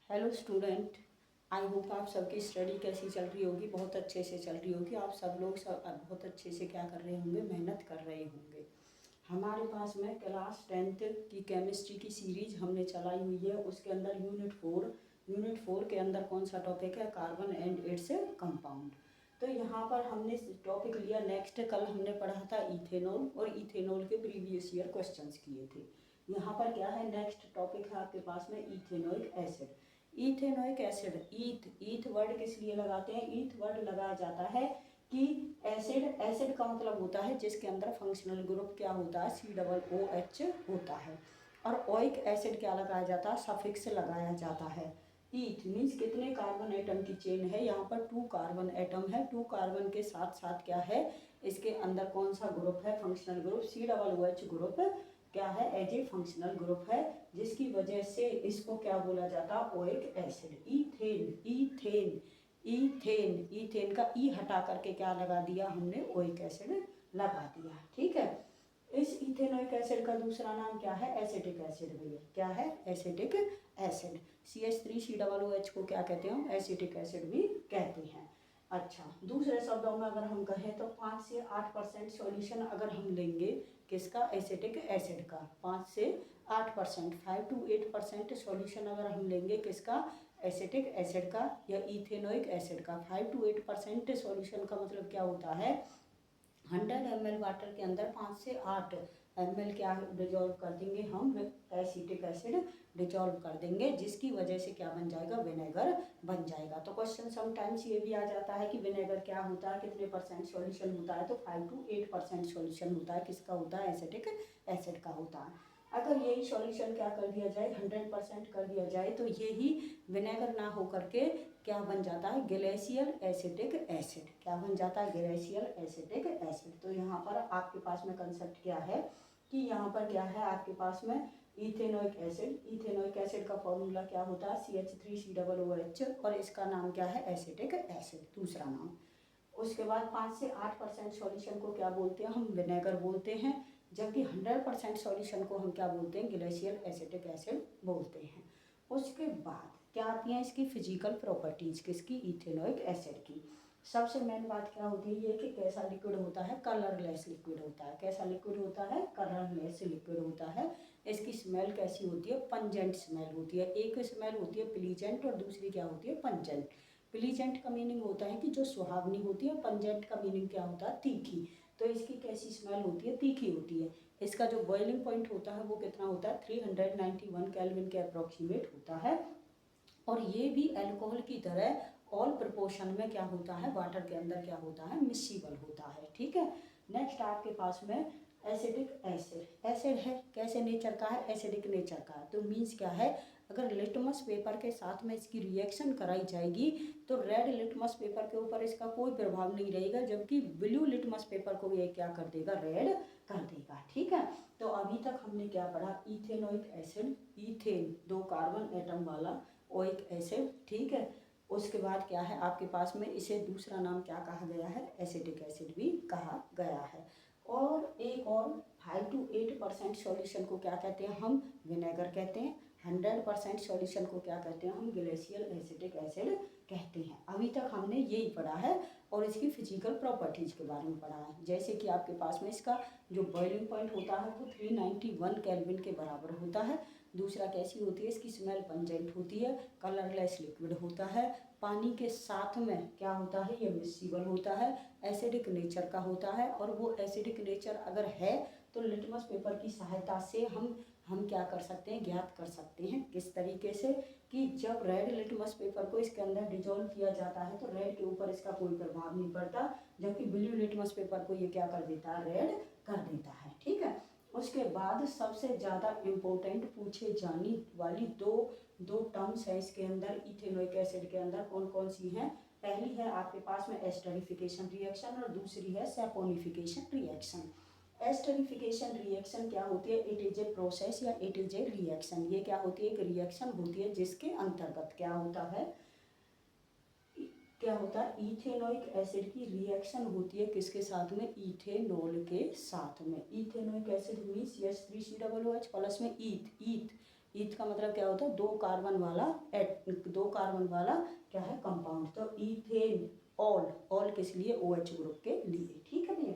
Hello student. I hope आप सबकी study कैसी चल रही होगी, बहुत अच्छे से चल रही होगी। आप सब लोग बहुत अच्छे से क्या कर रहे होंगे, मेहनत कर रहे होंगे। हमारे पास में क्लास 10th की केमिस्ट्री की सीरीज हमने चलाई हुई है। उसके अंदर यूनिट 4 के अंदर कौन सा टॉपिक है, कार्बन एंड इट्स कंपाउंड। तो यहाँ पर हमने टॉपिक लिया नेक्स्ट। कल हमने पढ़ा था इथेनॉल, और इथेनॉल के प्रीवियस ईयर क्वेश्चंस किए थे। यहाँ पर क्या है, नेक्स्ट टॉपिक है आपके पास में ethanoic acid. Ethanoic acid, eth word किस लिए लगाते हैं, ईथ वर्ड लगाया जाता है कि एसिड का मतलब होता है जिसके अंदर फंक्शनल ग्रुप क्या होता है, COOH होता है। और ओइक एसिड क्या लगाया जाता है, सफिक्स लगाया जाता है। ईथ मीन्स कितने कार्बन एटम की चेन है, यहाँ पर 2 कार्बन एटम है। 2 कार्बन के साथ साथ क्या है, इसके अंदर कौन सा ग्रुप है, फंक्शनल ग्रुप COOH ग्रुप क्या है, एज ए फंक्शनल ग्रुप है, जिसकी वजह से इसको क्या बोला जाता है, ओइक एसिड। ईथेन का ई हटा करके क्या लगा दिया हमने, ओइक एसिड लगा दिया। ठीक है। इस इथेनोइक एसिड का दूसरा नाम क्या है, एसिटिक एसिड। भैया क्या है, एसिटिक एसिड। CH3COOH को क्या कहते हैं हम, एसिटिक एसिड भी कहते हैं। अच्छा, दूसरे शब्दों में अगर हम कहें तो 5 से 8% सॉल्यूशन अगर हम लेंगे किसका, एसिटिक एसिड का, 5 से 8%, 5 to 8% सॉल्यूशन अगर हम लेंगे किसका, एसिटिक एसिड का या इथेनोइक एसिड का। 5 to 8% सॉल्यूशन का मतलब क्या होता है, 100 ml वाटर के अंदर 5 से 8 ml क्या डिजॉल्व कर देंगे हम, एसिटिक एसिड डिजॉल्व कर देंगे, जिसकी वजह से क्या बन जाएगा, विनेगर बन जाएगा। तो क्वेश्चन समटाइम्स ये भी आ जाता है कि विनेगर क्या होता है, कितने परसेंट सॉल्यूशन होता है, तो 5 to 8% सॉल्यूशन होता है, किसका होता है, एसिटिक एसिड का होता है। अगर यही सॉल्यूशन क्या कर दिया जाए, 100% कर दिया जाए, तो यही विनेगर ना हो करके क्या बन जाता है, ग्लेशियल एसिटिक एसिड। क्या बन जाता है, ग्लेशियल एसिटिक एसिड। तो यहाँ पर आपके पास में कंसेप्ट क्या है कि यहाँ पर क्या है आपके पास में इथेनोइक एसिड का फॉर्मूला क्या होता है, CH3COOH, और इसका नाम क्या है, एसिटिक एसिड, दूसरा नाम। उसके बाद 5 से 8% सॉल्यूशन को क्या बोलते हैं, हम विनेगर बोलते हैं, जबकि 100% सॉल्यूशन को हम क्या बोलते हैं, ग्लेशियल एसिटिक एसिड बोलते हैं। उसके बाद क्या आती हैं इसकी फिजिकल प्रॉपर्टीज, किसकी, इथेनोइक एसिड की। सबसे मेन बात क्या होती है, ये कि कैसा लिक्विड होता है, कलरलेस लिक्विड होता है। कैसा लिक्विड होता है, कलरलेस लिक्विड होता है। इसकी स्मेल कैसी होती है, पंजेंट स्मेल होती है। एक स्मेल होती है प्लीजेंट और दूसरी क्या होती है, पंजेंट। प्लीजेंट का मीनिंग होता है कि जो सुहावनी होती है, पंजेंट का मीनिंग क्या होता है, तीखी। तो इसकी कैसी स्मेल होती है, तीखी होती है। इसका जो बॉइलिंग पॉइंट होता है वो कितना होता है, 391 केल्विन के अप्रोक्सीमेट होता है। और ये भी अल्कोहल की तरह ऑल प्रोपोर्शन में क्या होता है, वाटर के अंदर क्या होता है, मिक्सिबल होता है। ठीक है। नेक्स्ट आपके पास में एसिडिक एसिड है, कैसे नेचर का है, एसिडिक नेचर का है। तो मीन्स क्या है, अगर लिटमस पेपर के साथ में इसकी रिएक्शन कराई जाएगी तो रेड लिटमस पेपर के ऊपर इसका कोई प्रभाव नहीं रहेगा, जबकि ब्लू लिटमस पेपर को ये क्या कर देगा, रेड कर देगा। ठीक है। तो अभी तक हमने क्या पढ़ा, ethanoic acid, ethane 2 carbon atom वाला ओइक एसिड। ठीक है। उसके बाद क्या है आपके पास में, इसे दूसरा नाम क्या कहा गया है, एसिडिक एसिड भी कहा गया है। और एक और 5 to 8% सॉल्यूशन को क्या कहते हैं, हम विनेगर कहते हैं। 100% सॉल्यूशन को क्या कहते हैं, हम ग्लेशियल एसिटिक एसिड कहते हैं। अभी तक हमने यही पढ़ा है और इसकी फिजिकल प्रॉपर्टीज के बारे में पढ़ा है। जैसे कि आपके पास में इसका जो बॉइलिंग पॉइंट होता है वो 391 केल्विन के बराबर होता है। दूसरा कैसी होती है, इसकी स्मेल पंजेंट होती है, कलरलेस लिक्विड होता है, पानी के साथ में क्या होता है, ये मिक्सिबल होता है, एसिडिक नेचर का होता है। और वो एसिडिक नेचर अगर है तो लिटमस पेपर की सहायता से हम क्या कर सकते हैं, ज्ञात कर सकते हैं। किस तरीके से, कि जब रेड लिटमस पेपर को इसके अंदर डिजोल्व किया जाता है तो रेड के ऊपर इसका कोई प्रभाव नहीं पड़ता, जबकि ब्लू लिटमस पेपर को ये क्या कर देता है, रेड कर देता है। ठीक है। उसके बाद सबसे ज़्यादा इम्पोर्टेंट पूछे जाने वाली दो टर्म्स है इसके अंदर, इथेनोइक एसिड के अंदर कौन कौन सी हैं। पहली है आपके पास में एस्टरिफिकेशन रिएक्शन और दूसरी है सैपोनिफिकेशन रिएक्शन। एस्टरिफिकेशन रिएक्शन क्या होती है, इट इज ए प्रोसेस या इट इज ए रिएक्शन। ये क्या होती है, एक रिएक्शन होती है जिसके अंतर्गत क्या होता है, इथेनोइक एसिड की रिएक्शन होती है किसके साथ में, इथेनॉल के साथ में। Ethanoic acid means CH3COOH plus में ईथ ईथ का मतलब क्या होता है, दो कार्बन वाला क्या है कंपाउंड। तो इथेन ऑल किस लिए, OH ग्रुप के लिए, ठीक है भैया।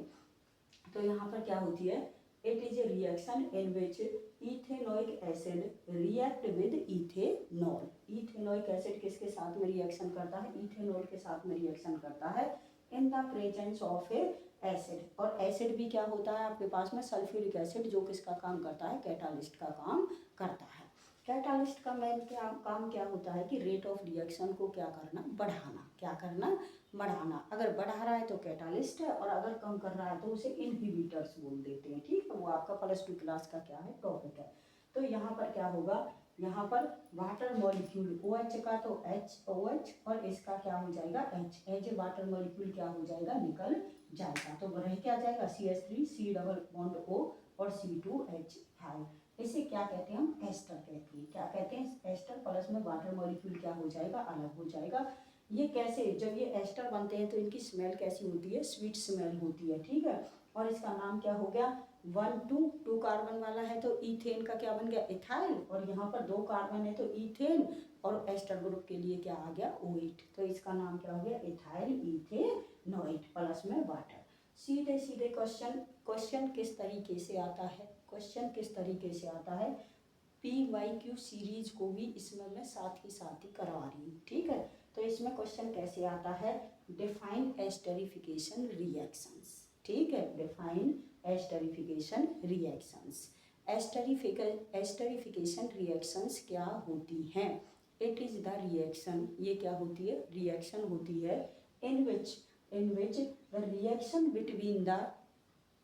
तो यहाँ पर क्या होती है, it is a reaction in which ethanoic acid react with ethanol. Ethanoic acid किसके साथ में रिएक्शन करता है, इथेनॉल के साथ में रिएक्शन करता है इन the presence of A acid. और एसिड भी क्या होता है आपके पास में, सल्फ्यूरिक एसिड, जो किसका काम करता है, कैटालिस्ट का काम करता है। कैटालिस्ट का मेन काम क्या होता है कि रेट ऑफ रिएक्शन को क्या करना, बढ़ाना। क्या करना, बढ़ाना। अगर बढ़ा रहा है तो कैटालिस्ट है, और अगर कम कर रहा है तो उसे इनहिबिटर्स बोल देते हैं, ठीक है। वो आपका +2 क्लास का क्या है, टॉपिक है। तो यहाँ पर क्या होगा, यहाँ पर वाटर मॉलिक्यूल OH का तो OH, और इसका क्या हो जाएगा H, एज वाटर मॉलिक्यूल क्या हो जाएगा, निकल जाएगा। तो रह क्या जाएगा, CH3 C double bond O और C2H5। इसे क्या कहते हैं हम, एस्टर कहते हैं। क्या कहते हैं, एस्टर प्लस में वाटर मॉलिक्यूल क्या हो जाएगा, अलग हो जाएगा। ये कैसे, जब ये एस्टर बनते हैं तो इनकी स्मेल कैसी होती है, स्वीट स्मेल होती है, ठीक है। और इसका नाम क्या हो गया, 2 कार्बन वाला है तो इथेन का क्या बन गया, इथाइल। और यहाँ पर 2 कार्बन है तो इथेन, और एस्टर ग्रुप के लिए क्या आ गया, OH। तो इसका नाम क्या हो गया, इथाइल इथेनॉइड प्लस में वाटर। सीधे सीधे क्वेश्चन किस तरीके से आता है, क्वेश्चन किस तरीके से आता है, PYQ सीरीज को भी इसमें मैं साथ ही करवा रही हूँ, ठीक है। तो इसमें क्वेश्चन कैसे आता है, डिफाइन एस्टरिफिकेशन रिएक्शंस, ठीक है। Define esterification reactions. Esterification reactions क्या होती हैं, इट इज द रिएक्शन, ये क्या होती है, रिएक्शन होती है in which the reaction between the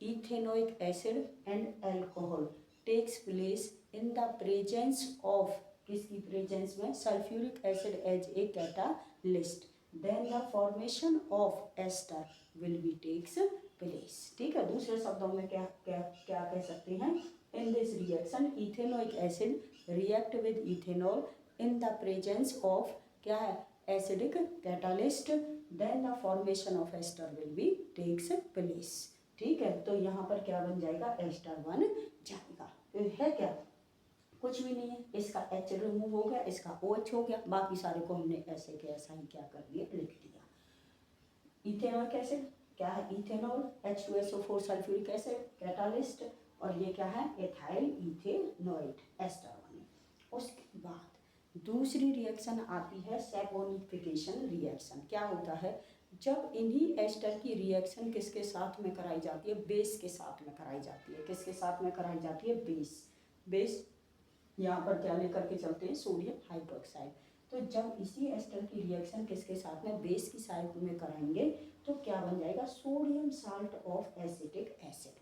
ethanoic acid and alcohol takes place in the presence of, किसकी प्रेजेंस में, sulphuric acid as a catalyst, then the formation of ester will be takes place, ठीक है। दूसरे शब्दों में क्या क्या क्या कह सकते हैं, in this reaction ethanoic acid react with ethanol in the presence of क्या है, acidic catalyst, then the formation of ester will be takes place, ठीक है। तो यहाँ पर क्या बन जाएगा, एस्टर बन जाएगा। तो है क्या, कुछ भी नहीं है, इसका H रिमूव हो गया, इसका OH हो गया, बाकी सारे को हमने ऐसे के ऐसा ही क्या कर दिया, लिख दिया। इथेनॉल एसिड क्या है, ethanol, H2SO4 sulphuric acid catalyst, और ये क्या है, एथाइल इथेनॉइड, एस्टर बने। उसके बाद दूसरी रिएक्शन आती है सैपोनिफिकेशन रिएक्शन। क्या होता है, जब इन्हीं एस्टर की रिएक्शन किसके साथ में कराई जाती है, बेस के साथ में कराई जाती है। किसके साथ में कराई जाती है, बेस। यहाँ पर क्या लेकर के चलते हैं, सोडियम हाइड्रोक्साइड। तो जब इसी एस्टर की रिएक्शन किसके साथ में, बेस की साइड में कराएंगे तो क्या बन जाएगा, sodium salt of acetic acid.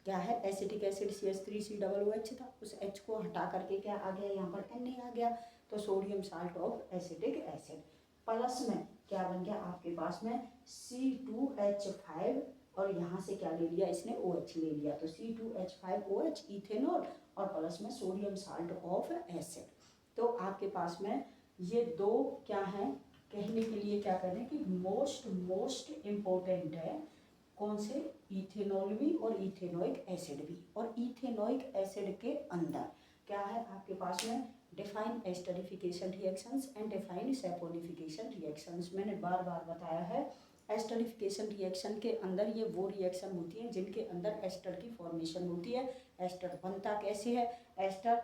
क्या है, एसिटिक एसिड CH3COOH था, उस H को हटा करके क्या आ गया, यहाँ पर Na आ गया, तो sodium salt of acetic acid plus में क्या बन गया आपके पास में C2H5, और यहाँ से क्या ले लिया इसने, OH ले लिया, तो C2H5OH इथेनॉल, और प्लस में सोडियम साल्ट ऑफ एसिड। तो आपके पास में ये दो क्या है, कहने के लिए क्या करें कि मोस्ट इम्पोर्टेंट है, कौन से, इथेनॉल भी और इथेनोइक एसिड भी। और इथेनोइक एसिड के अंदर क्या है आपके पास में, define esterification reactions and define saponification reactions. मैंने बार बार बताया है, एस्टरिफिकेशन रिएक्शन के अंदर ये वो रिएक्शन होती हैं जिनके अंदर एस्टर की फॉर्मेशन होती है। एस्टर बनता कैसे है, एस्टर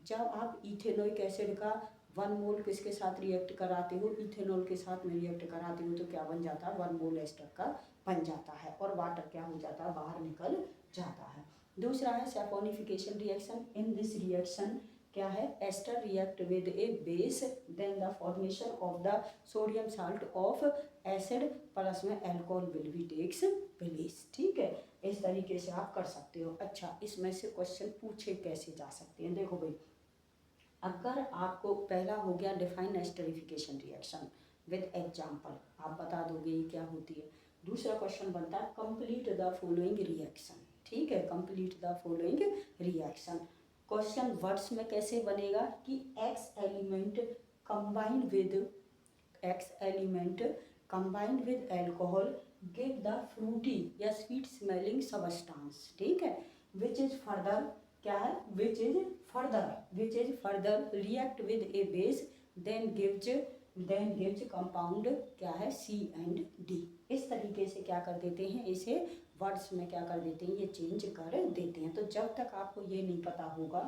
जब आप इथेनोइक एसिड का 1 मोल किसके साथ रिएक्ट कराते हो, इथेनॉल के साथ में रिएक्ट कराते हो, तो क्या बन जाता है, 1 मोल एस्टर का बन जाता है, और वाटर क्या हो जाता है, बाहर निकल जाता है। दूसरा है saponification reaction. In this reaction क्या है, ester react with a base, then the formation of the sodium salt of acid plus में alcohol will be takes place, ठीक है। इस तरीके से आप कर सकते हो। अच्छा, इसमें से क्वेश्चन पूछे कैसे जा सकते हैं, देखो भाई, अगर आपको पहला हो गया define esterification reaction with example, आप बता दोगे ये क्या होती है। दूसरा क्वेश्चन बनता है कंप्लीट द फॉलोइंग रिएक्शन, ठीक है, complete the following reaction. Question words में कैसे बनेगा कि X element combined with alcohol give the fruity या स्वीट स्मेलिंग सबस्टांस, ठीक है, विच इज फर्दर क्या है, which is further react with a base then gives compound क्या है, C&D। इस तरीके से क्या कर देते हैं, इसे वर्ड्स में क्या कर देते हैं, ये चेंज कर देते हैं। तो जब तक आपको ये नहीं पता होगा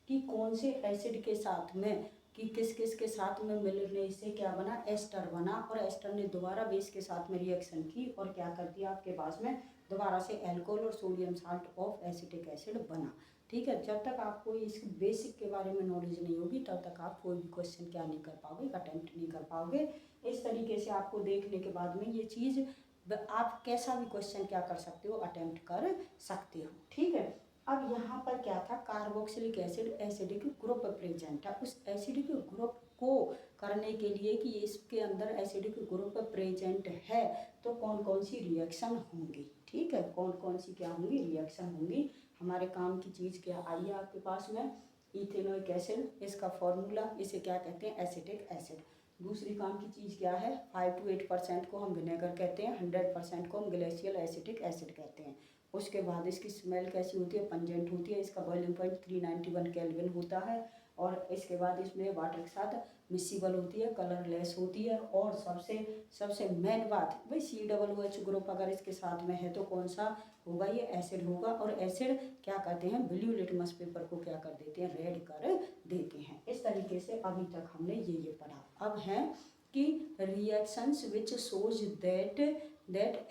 कि कौन से एसिड के साथ में, कि किस किस के साथ में मिलने से क्या बना, एस्टर बना, और एस्टर ने दोबारा बेस के साथ में रिएक्शन की और क्या कर दिया, आपके पास में दोबारा से अल्कोहल और sodium salt of acetic acid बना। ठीक है, जब तक आपको इस बेसिक के बारे में नॉलेज नहीं होगी तब तक आप कोई भी क्वेश्चन क्या नहीं कर पाओगे, अटेम्प्ट नहीं कर पाओगे। इस तरीके से आपको देखने के बाद में ये चीज़ आप कैसा भी क्वेश्चन क्या कर सकते हो, अटेम्प्ट कर सकते हो। ठीक है, अब यहाँ पर क्या था, carboxylic acid acidic group present है। उस एसिडिक ग्रुप को करने के लिए कि इसके अंदर एसिडिक ग्रुप प्रेजेंट है तो कौन कौन सी रिएक्शन होंगी। ठीक है, कौन कौन सी क्या होंगी, रिएक्शन होंगी। हमारे काम की चीज़ क्या आई है आपके पास में, इथेनोइक एसिड, इसका फॉर्मूला, इसे क्या कहते हैं, एसिटिक एसिड। दूसरी काम की चीज़ क्या है, 5 to 8% को हम विनेगर कहते हैं, 100% को हम ग्लेशियल एसिटिक एसिड कहते हैं। उसके बाद इसकी स्मेल कैसी होती है, पंजेंट होती है। इसका बॉइलिंग पॉइंट 391 केल्विन होता है। और इसके बाद इसमें वाटर के साथ मिसिबल होती है, कलरलेस होती है। और सबसे मेन बात भाई, COOH ग्रुप अगर इसके साथ में है तो कौन सा होगा, ये एसिड होगा। और एसिड क्या करते हैं, ब्लू लिटमस पेपर को क्या कर देते हैं, रेड कर देते हैं। इस तरीके से अभी तक हमने ये पढ़ा। अब है कि reactions which shows that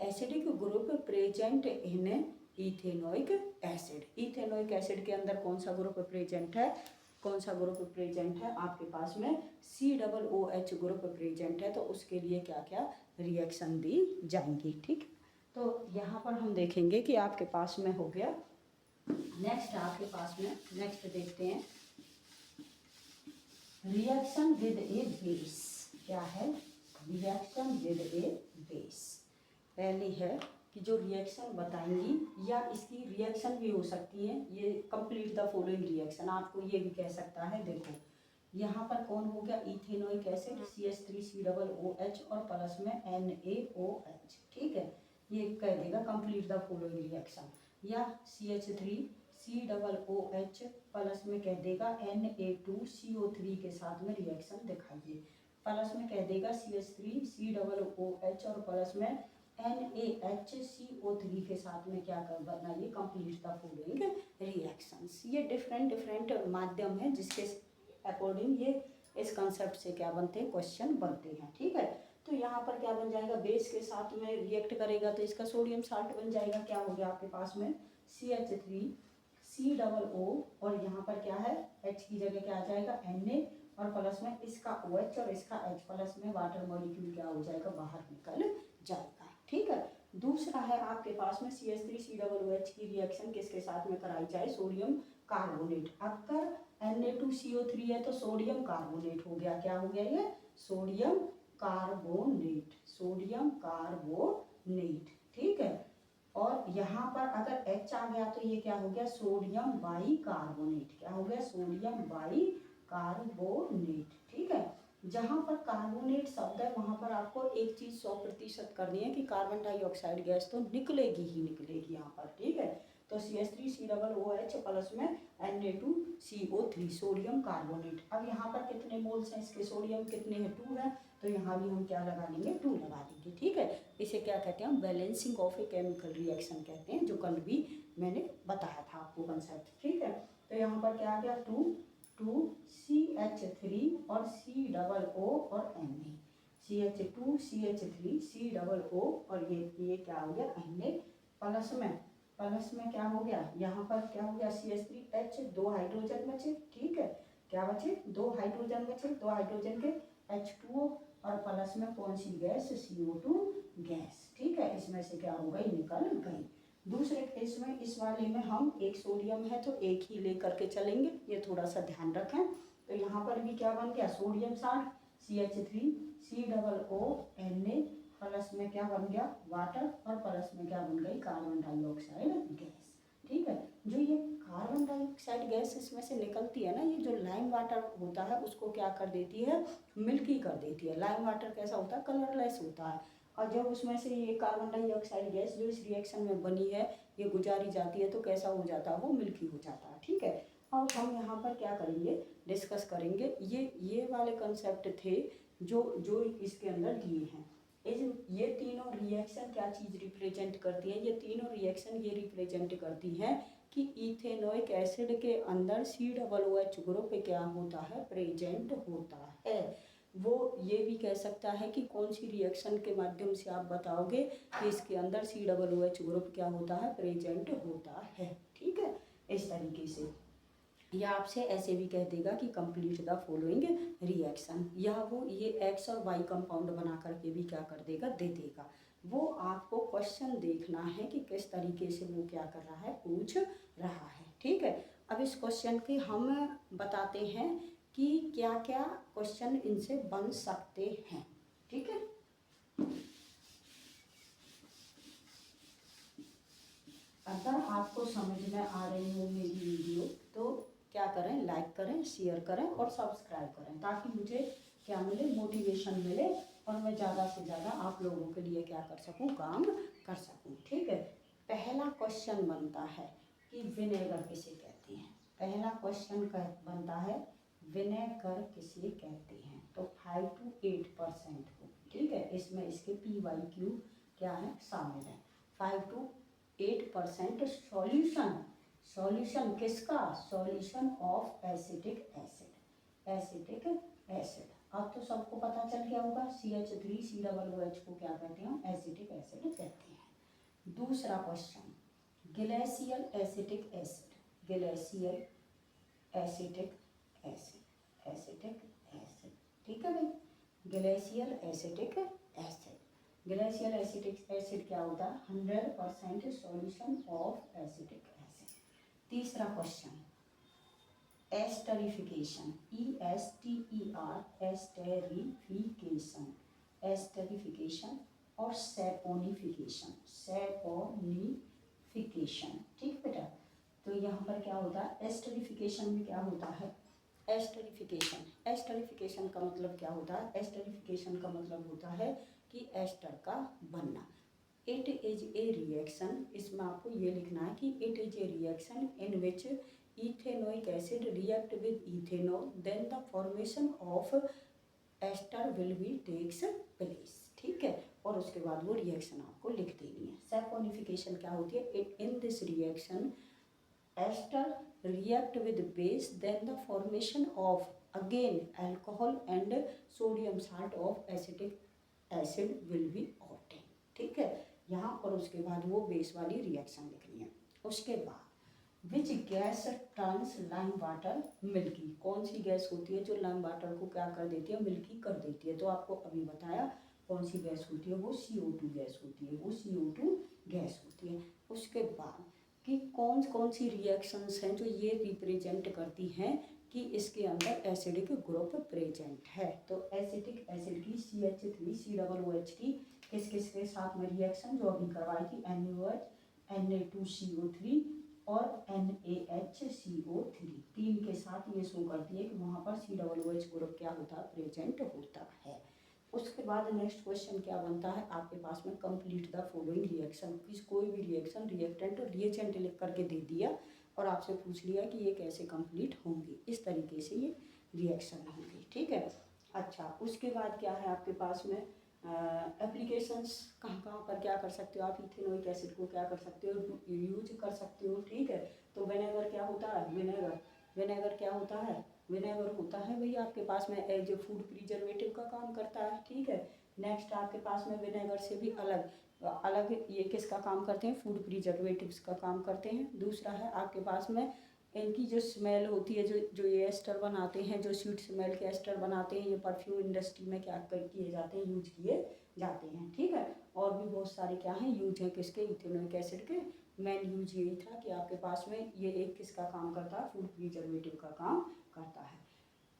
acidic group present in ethanoic acid. Ethanoic acid के अंदर कौन सा ग्रुप प्रेजेंट है, कौन सा ग्रुप प्रेजेंट है, आपके पास में COOH ग्रुप प्रेजेंट है। तो उसके लिए क्या क्या रिएक्शन दी जाएंगी। ठीक, तो यहाँ पर हम देखेंगे कि आपके पास में हो गया। नेक्स्ट आपके पास में नेक्स्ट देखते हैं, रिएक्शन विद ए बेस। क्या है, रिएक्शन विद ए बेस। पहली है कि जो रिएक्शन बताएंगी या इसकी रिएक्शन भी हो सकती है, ये कंप्लीट द फॉलोइंग रिएक्शन, आपको ये भी कह सकता है। देखो यहाँ पर कौन हो गया, इथेनोइक एसिड CH3COOH और प्लस में NaOH। ठीक है, ये कह देगा कंप्लीट द फॉलोइंग रिएक्शन। या CH3COOH प्लस में कह देगा Na2CO3 के साथ में रिएक्शन दिखाइए। प्लस में कह देगा CH3COOH और प्लस में NaHCO3 के साथ में क्या कर बनाइए, कंप्लीट द फॉलोइंग रिएक्शंस। ये डिफरेंट माध्यम है जिसके अकॉर्डिंग ये इस कंसेप्ट से क्या बनते हैं, क्वेश्चन बनते हैं। ठीक है, तो यहाँ पर क्या बन जाएगा, बेस के साथ में रिएक्ट करेगा तो इसका सोडियम साल्ट बन जाएगा। क्या हो गया आपके पास में CH3COO और यहाँ पर क्या है, H की जगह क्या आ जाएगा Na और प्लस में इसका OH और इसका H प्लस में वाटर मॉलिक्यूल क्या हो जाएगा, बाहर निकल जाएगा। ठीक है, दूसरा है आपके पास में CH3COOH की रिएक्शन किसके साथ में कराई जाए, सोडियम कार्बोनेट। अगर Na2CO3 है तो सोडियम कार्बोनेट हो गया। क्या हो गया, ये सोडियम कार्बोनेट, सोडियम कार्बोनेट। ठीक है, और यहाँ पर अगर H आ गया तो ये क्या हो गया, सोडियम बाइकार्बोनेट। क्या हो गया, सोडियम बाइकार्बोनेट। ठीक है, जहाँ पर कार्बोनेट शब्द है वहाँ पर आपको एक चीज़ 100% करनी है कि कार्बन डाइऑक्साइड गैस तो निकलेगी ही निकलेगी यहाँ पर। ठीक है, तो CH3COOH प्लस में Na2CO3 सोडियम कार्बोनेट। अब यहाँ पर कितने मोल्स हैं इसके, सोडियम कितने हैं, 2 है, तो यहाँ भी हम क्या लगा लेंगे, 2 लगा देंगे। ठीक है, इसे क्या कहते हैं, balancing of a chemical reaction कहते हैं, जो कल भी मैंने बताया था आपको कंसेप्ट। ठीक है, तो यहाँ पर क्या आ गया, 2 CH3 और COO और Na, CH2 CH3 COO और ये क्या हो गया, Na प्लस में क्या हो गया, यहाँ पर क्या हो गया, CH3H, 2 हाइड्रोजन बचे। ठीक है, क्या बचे, 2 हाइड्रोजन बचे, 2 हाइड्रोजन के H2O और प्लस में कौन सी गैस, CO2 गैस। ठीक है, इसमें से क्या हो गई, निकल गई। दूसरे केस में इस वाले में हम एक सोडियम है तो एक ही लेकर के चलेंगे, ये थोड़ा सा ध्यान रखें। तो यहाँ पर भी क्या बन गया, sodium salt CH3COO Na plus में क्या बन गया, वाटर और प्लस में क्या बन गई, कार्बन डाइऑक्साइड गैस। ठीक है, जो ये कार्बन डाइऑक्साइड गैस इसमें से निकलती है ना, ये जो लाइम वाटर होता है उसको क्या कर देती है, मिल्की कर देती है। लाइम वाटर कैसा होता है, कलरलेस होता है, और जब उसमें से ये कार्बन डाइऑक्साइड गैस जो इस रिएक्शन में बनी है ये गुजारी जाती है तो कैसा हो जाता है, वो मिल्की हो जाता है। ठीक है, अब हम यहाँ पर क्या करेंगे, डिस्कस करेंगे ये वाले कंसेप्ट थे जो जो इसके अंदर दिए हैं। ये तीनों रिएक्शन क्या चीज़ रिप्रेजेंट करती है, ये तीनों रिएक्शन ये रिप्रेजेंट करती हैं कि इथेनोइक एसिड के अंदर COOH ग्रुप क्या होता है, प्रेजेंट होता है। वो ये भी कह सकता है कि कौन सी रिएक्शन के माध्यम से आप बताओगे कि इसके अंदर COOH ग्रुप क्या होता है, प्रेजेंट होता है। ठीक है, इस तरीके से या आपसे ऐसे भी कह देगा कि कंप्लीट द फॉलोइंग रिएक्शन, या वो ये X और Y कंपाउंड बना करके भी क्या कर देगा, दे देगा। वो आपको क्वेश्चन देखना है कि किस तरीके से वो क्या कर रहा है, पूछ रहा है। ठीक है, अब इस क्वेश्चन के हम बताते हैं कि क्या क्या क्वेश्चन इनसे बन सकते हैं। ठीक है, अगर आपको समझ में आ रही हो मेरी वीडियो तो क्या करें, लाइक करें, शेयर करें और सब्सक्राइब करें, ताकि मुझे क्या मिले, मोटिवेशन मिले और मैं ज़्यादा से ज़्यादा आप लोगों के लिए क्या कर सकूं, काम कर सकूं। ठीक है, पहला क्वेश्चन बनता है कि विनेगर किसे कहते हैं। पहला क्वेश्चन बनता है विनेगर किसे कहते हैं, तो 5 to 8% हो। ठीक है, इसमें इसके PYQ क्या है, शामिल है। 5 to 8% सॉल्यूशन, सॉल्यूशन किसका, solution of acetic acid, acetic acid. अब तो सबको पता चल गया होगा CH3COOH को क्या कहते हैं, एसिटिक एसिड कहते हैं। दूसरा question, glacial acetic acid, glacial acetic acid, acetic acid. ठीक है भाई, glacial acetic acid, glacial acetic acid क्या होता है, 100% सॉल्यूशन ऑफ एसिटिक एसिड। तीसरा question, esterification, ESTER, esterification, esterification और सेपोनिफिकेशन, सेपोनिफिकेशन। ठीक बेटा, तो यहाँ पर क्या होता है, एस्टरिफिकेशन में क्या होता है, एस्टरिफिकेशन, एस्टरिफिकेशन का मतलब क्या होता है, एस्टरिफिकेशन का मतलब होता है कि एस्टर का बनना। इट इज ए रिएक्शन, इसमें आपको ये लिखना है कि it is a reaction in which ethanoic acid react with ethanol, then the formation of ester will be takes place. ठीक है, और उसके बाद वो रिएक्शन आपको लिख देनी है। सेपोनिफिकेशन क्या होती है, in this reaction ester react with base, then the formation of again alcohol and sodium salt of acetic acid will be obtained। ठीक है, यहाँ और उसके बाद वो बेस वाली रिएक्शन लिखनी है। उसके बाद which gas turns lime water milky, कौन सी गैस होती है जो लाइम वाटर को क्या कर देती है, मिल्की कर देती है। तो आपको अभी बताया कौन सी गैस होती है, वो CO2 गैस होती है, वो CO2 गैस होती है। उसके बाद कि कौन कौन सी रिएक्शंस हैं जो ये रिप्रेजेंट करती हैं कि इसके अंदर एसिडिक ग्रुप प्रेजेंट है। तो एसिटिक एसिड की CH3COOH की किस किस के साथ में रिएक्शन जो अभी करवाई थी, NaOH, Na2CO3 और NaHCO3, तीन के साथ ये शो करती है कि वहाँ पर COOH ग्रुप क्या होता है, प्रेजेंट होता है। उसके बाद नेक्स्ट क्वेश्चन क्या बनता है आपके पास में, कंप्लीट द फॉलोइंग रिएक्शन, कोई भी रिएक्शन रिएक्टेंट और रिएजेंट लिख करके दे दिया और आपसे पूछ लिया कि ये कैसे कंप्लीट होंगी, इस तरीके से ये रिएक्शन होंगी। ठीक है, अच्छा उसके बाद क्या है आपके पास में एप्लीकेशंस, कहाँ कहाँ पर क्या कर सकते हो आप, इथेनोइक एसिड को क्या कर सकते हो, यूज कर सकते हो। ठीक है, तो विनेगर क्या होता है, विनेगर, विनेगर क्या होता है, विनेगर होता है भैया आपके पास में एज ए फूड प्रिजर्वेटिव का काम करता है। ठीक है, नेक्स्ट आपके पास में विनेगर से भी अलग अलग ये किसका काम करते हैं, फूड प्रिजर्वेटिव्स का काम करते हैं। दूसरा है आपके पास में इनकी जो स्मेल होती है, जो ये एस्टर बनाते हैं, जो स्वीट स्मेल के एस्टर बनाते हैं, ये परफ्यूम इंडस्ट्री में क्या किए जाते हैं, यूज किए जाते हैं। ठीक है, और भी बहुत सारे क्या हैं यूज हैं किसके, इथेनोइक एसिड के। मेन यूज यही था कि आपके पास में ये एक किसका काम करता है, फूड प्रिजर्वेटिव का काम करता है।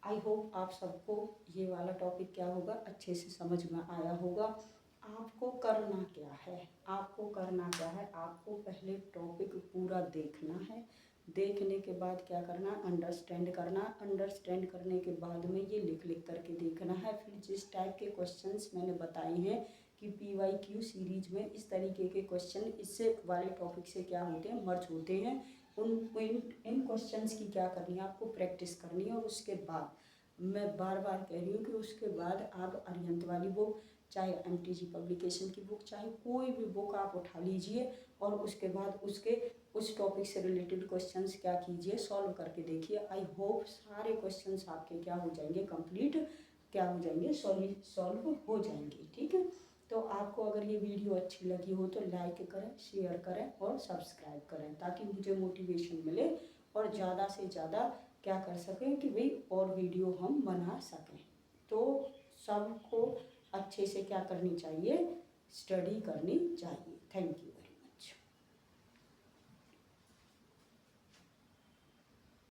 आई होप आप सबको ये वाला टॉपिक क्या होगा, अच्छे से समझ में आया होगा। आपको करना क्या है, आपको करना क्या है, आपको पहले टॉपिक पूरा देखना है, देखने के बाद क्या करना, अंडरस्टैंड करना, अंडरस्टैंड करने के बाद में ये लिख लिख करके देखना है। फिर जिस टाइप के क्वेश्चंस मैंने बताए हैं कि PYQ सीरीज में इस तरीके के क्वेश्चन इससे वाले टॉपिक से क्या होते हैं, मर्ज होते हैं। इन क्वेश्चंस की क्या करनी है, आपको प्रैक्टिस करनी है। और उसके बाद मैं बार बार कह रही हूँ कि उसके बाद आप अरिहंत वाली बुक, चाहे MTG पब्लिकेशन की बुक, चाहे कोई भी बुक आप उठा लीजिए और उसके बाद उस टॉपिक से रिलेटेड क्वेश्चंस क्या कीजिए, सॉल्व करके देखिए। आई होप सारे क्वेश्चंस आपके क्या हो जाएंगे, कंप्लीट क्या हो जाएंगे, सॉल्व हो जाएंगे। ठीक है, तो आपको अगर ये वीडियो अच्छी लगी हो तो लाइक करें, शेयर करें और सब्सक्राइब करें, ताकि मुझे मोटिवेशन मिले और ज़्यादा से ज़्यादा क्या कर सकें कि भाई और वीडियो हम बना सकें। तो सबको अच्छे से क्या करनी चाहिए, स्टडी करनी चाहिए। Thank you.